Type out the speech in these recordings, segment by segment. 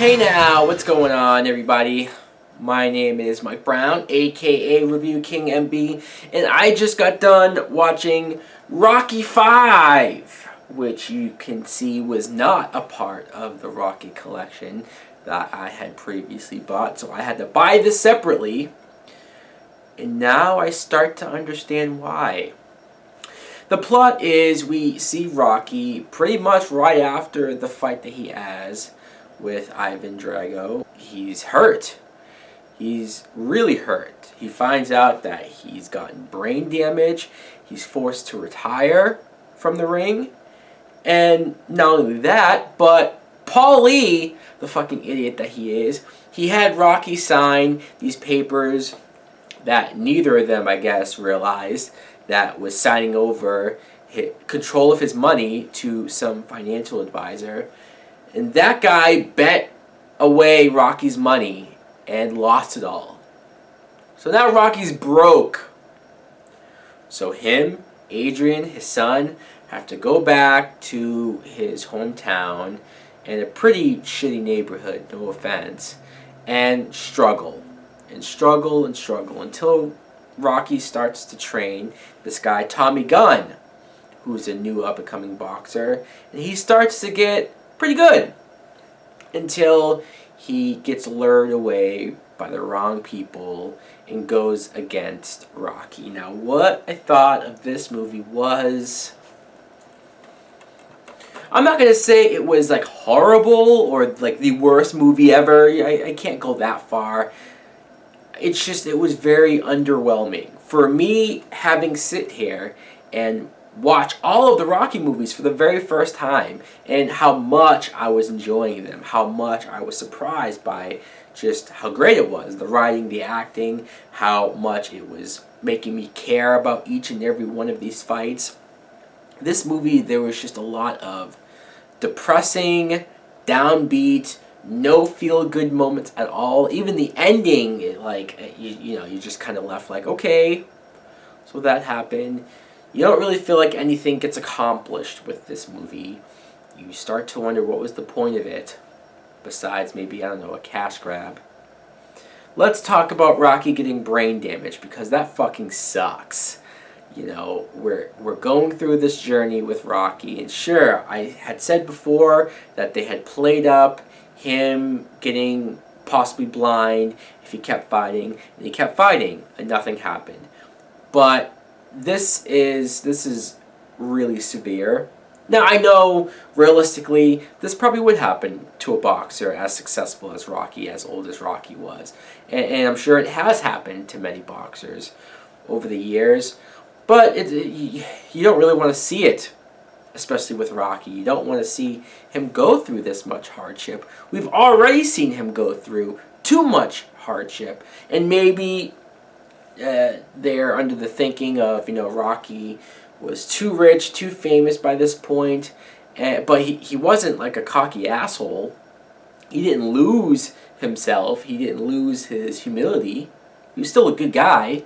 Hey now, what's going on everybody? My name is Mike Brown, aka ReviewKingMB, and I just got done watching Rocky 5, which you can see was not a part of the Rocky collection that I had previously bought, so I had to buy this separately, and now I start to understand why. The plot is we see Rocky pretty much right after the fight that he has with Ivan Drago. He's hurt. He's really hurt. He finds out that he's gotten brain damage. He's forced to retire from the ring. And not only that, but Paul Lee, the fucking idiot that he is, he had Rocky sign these papers that neither of them, I guess, realized that was signing over control of his money to some financial advisor. And that guy bet away Rocky's money and lost it all. So now Rocky's broke. So him, Adrian, his son, have to go back to his hometown in a pretty shitty neighborhood, no offense, and struggle. And struggle and struggle until Rocky starts to train this guy, Tommy Gunn, who's a new up-and-coming boxer. And he starts to get pretty good until he gets lured away by the wrong people and goes against Rocky. Now, what I thought of this movie was, I'm not going to say it was like horrible or like the worst movie ever. I can't go that far. It's just, it was very underwhelming. For me, having sit here and watch all of the Rocky movies for the very first time and how much I was enjoying them, how much I was surprised by just how great it was, the writing, the acting, how much it was making me care about each and every one of these fights. This movie, there was just a lot of depressing, downbeat, no feel-good moments at all. Even the ending, you just kind of left like, okay, so that happened. You don't really feel like anything gets accomplished with this movie. You start to wonder what was the point of it, besides maybe, I don't know, a cash grab. Let's talk about Rocky getting brain damage, because that fucking sucks. You know, we're going through this journey with Rocky, and sure, I had said before that they had played up him getting possibly blind if he kept fighting, and he kept fighting, and nothing happened. But this is really severe. Now, I know, realistically, this probably would happen to a boxer as successful as Rocky, as old as Rocky was. And I'm sure it has happened to many boxers over the years. But you don't really want to see it, especially with Rocky. You don't want to see him go through this much hardship. We've already seen him go through too much hardship. And maybe they're under the thinking of, Rocky was too rich, too famous by this point, but he wasn't like a cocky asshole. He didn't lose himself. He didn't lose his humility. He was still a good guy.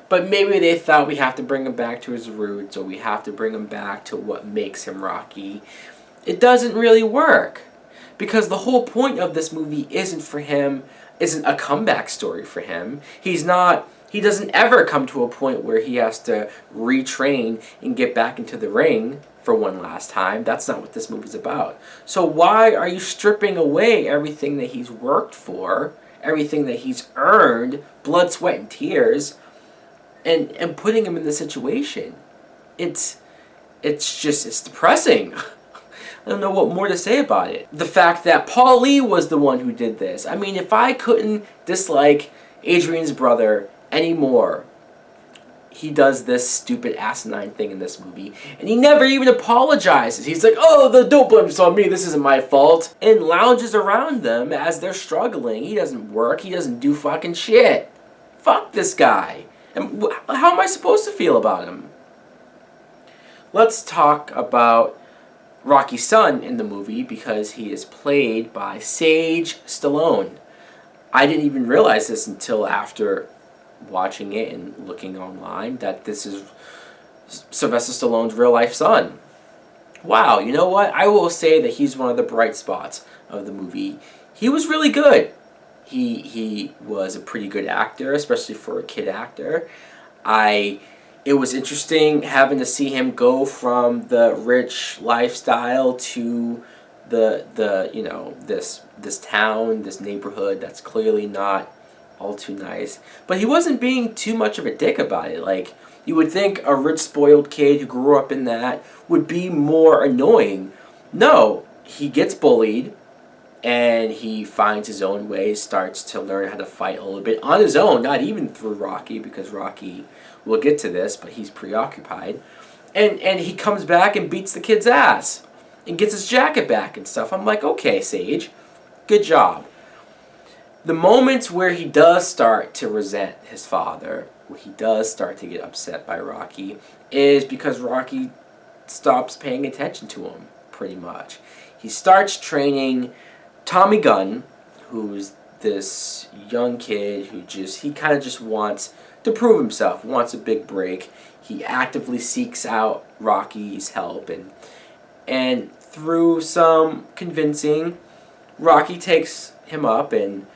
But maybe they thought we have to bring him back to his roots, or we have to bring him back to what makes him Rocky. It doesn't really work, because the whole point of this movie isn't a comeback story for him. He doesn't ever come to a point where he has to retrain and get back into the ring for one last time. That's not what this movie's about. So why are you stripping away everything that he's worked for, everything that he's earned, blood, sweat, and tears, and putting him in this situation? It's depressing. I don't know what more to say about it. The fact that Paul Lee was the one who did this. I mean, if I couldn't dislike Adrian's brother anymore, he does this stupid asinine thing in this movie, and he never even apologizes. He's like, oh, don't blame this on me, this isn't my fault, and lounges around them as they're struggling. He doesn't work, he doesn't do fucking shit. Fuck this guy. And how am I supposed to feel about him? Let's talk about Rocky's son in the movie, because he is played by Sage Stallone. I didn't even realize this until after watching it and looking online, that this is Sylvester Stallone's real-life son. wow, you know what? I will say that he's one of the bright spots of the movie. He was really good. He was a pretty good actor, especially for a kid actor. I It was interesting having to see him go from the rich lifestyle to the this town, this neighborhood that's clearly not all too nice. But he wasn't being too much of a dick about it. Like, you would think a rich spoiled kid who grew up in that would be more annoying. No, he gets bullied and he finds his own way, starts to learn how to fight a little bit on his own, not even through Rocky, because Rocky, we'll get to this, but he's preoccupied. And he comes back and beats the kid's ass and gets his jacket back and stuff. I'm like, okay, Sage, good job. The moments where he does start to resent his father, where he does start to get upset by Rocky, is because Rocky stops paying attention to him, pretty much. He starts training Tommy Gunn, who's this young kid who he kind of just wants to prove himself, wants a big break. He actively seeks out Rocky's help, and through some convincing, Rocky takes him up and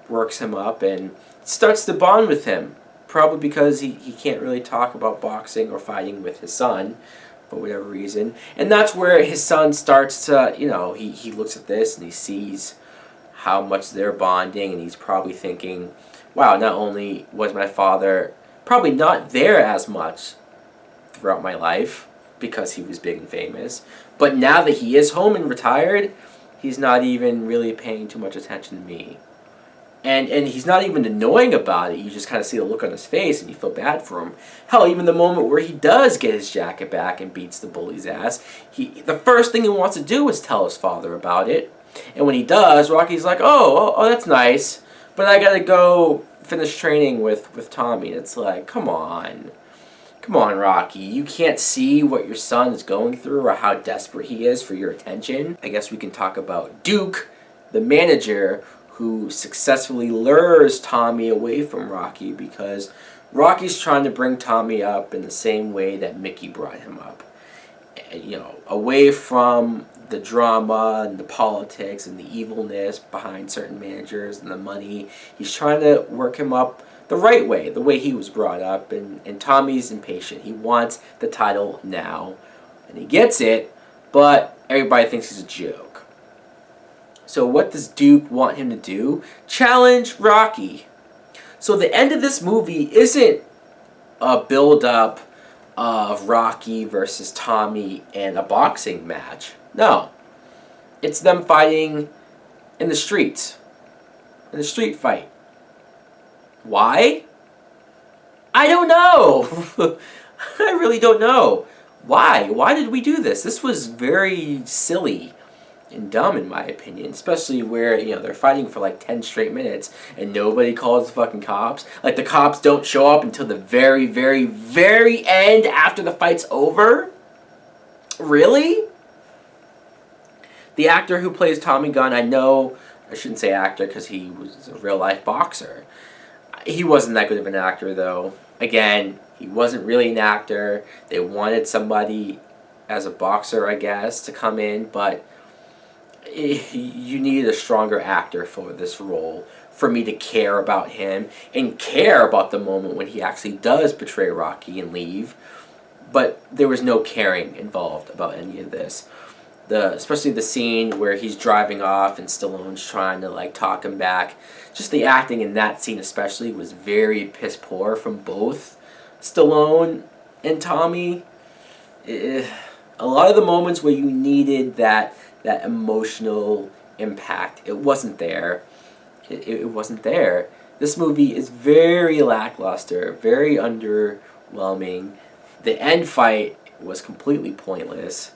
works him up and starts to bond with him. Probably because he can't really talk about boxing or fighting with his son, for whatever reason. And that's where his son starts to, he looks at this and he sees how much they're bonding, and he's probably thinking, wow, not only was my father probably not there as much throughout my life because he was big and famous, but now that he is home and retired, he's not even really paying too much attention to me. And he's not even annoying about it. You just kind of see the look on his face and you feel bad for him. Hell, even the moment where he does get his jacket back and beats the bully's ass, the first thing he wants to do is tell his father about it. And when he does, Rocky's like, oh, that's nice, but I gotta go finish training with Tommy. It's like, come on, Rocky. You can't see what your son is going through or how desperate he is for your attention. I guess we can talk about Duke, the manager, who successfully lures Tommy away from Rocky because Rocky's trying to bring Tommy up in the same way that Mickey brought him up. Away from the drama and the politics and the evilness behind certain managers and the money. He's trying to work him up the right way, the way he was brought up, and Tommy's impatient. He wants the title now, and he gets it, but everybody thinks he's a joke. So what does Duke want him to do? Challenge Rocky. So the end of this movie isn't a build-up of Rocky versus Tommy and a boxing match. No. It's them fighting in the streets. In a street fight. Why? I don't know. I really don't know. Why? Why did we do this? This was very silly and dumb in my opinion, especially where they're fighting for like 10 straight minutes and nobody calls the fucking cops. Like, the cops don't show up until the very, very, very end after the fight's over. Really? The actor who plays Tommy Gunn, I shouldn't say actor because he was a real life boxer. He wasn't that good of an actor though. Again, he wasn't really an actor. They wanted somebody as a boxer, I guess, to come in, but you needed a stronger actor for this role for me to care about him and care about the moment when he actually does betray Rocky and leave. But there was no caring involved about any of this. Especially the scene where he's driving off and Stallone's trying to talk him back. Just the acting in that scene especially was very piss poor from both Stallone and Tommy. A lot of the moments where you needed that emotional impact, it wasn't there. It wasn't there. This movie is very lackluster, very underwhelming. The end fight was completely pointless.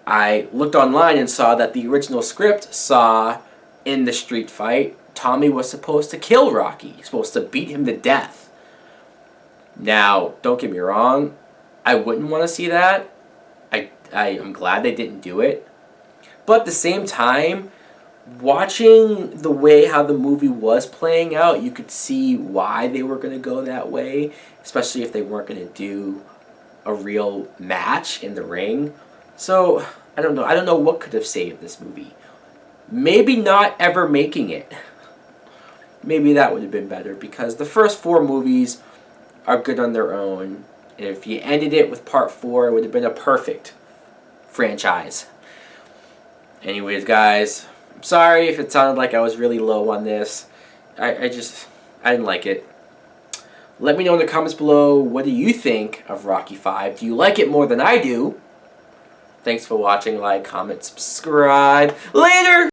I looked online and saw that the original script saw in the street fight, Tommy was supposed to kill Rocky. He's supposed to beat him to death. Now, don't get me wrong, I wouldn't want to see that. I'm glad they didn't do it. But at the same time, watching the way how the movie was playing out, you could see why they were going to go that way, especially if they weren't going to do a real match in the ring. So, I don't know. I don't know what could have saved this movie. Maybe not ever making it. Maybe that would have been better, because the first 4 movies are good on their own. And if you ended it with part 4, it would have been a perfect franchise. Anyways, guys, I'm sorry if it sounded like I was really low on this. I didn't like it. Let me know in the comments below, what do you think of Rocky V? Do you like it more than I do? Thanks for watching. Like, comment, subscribe. Later!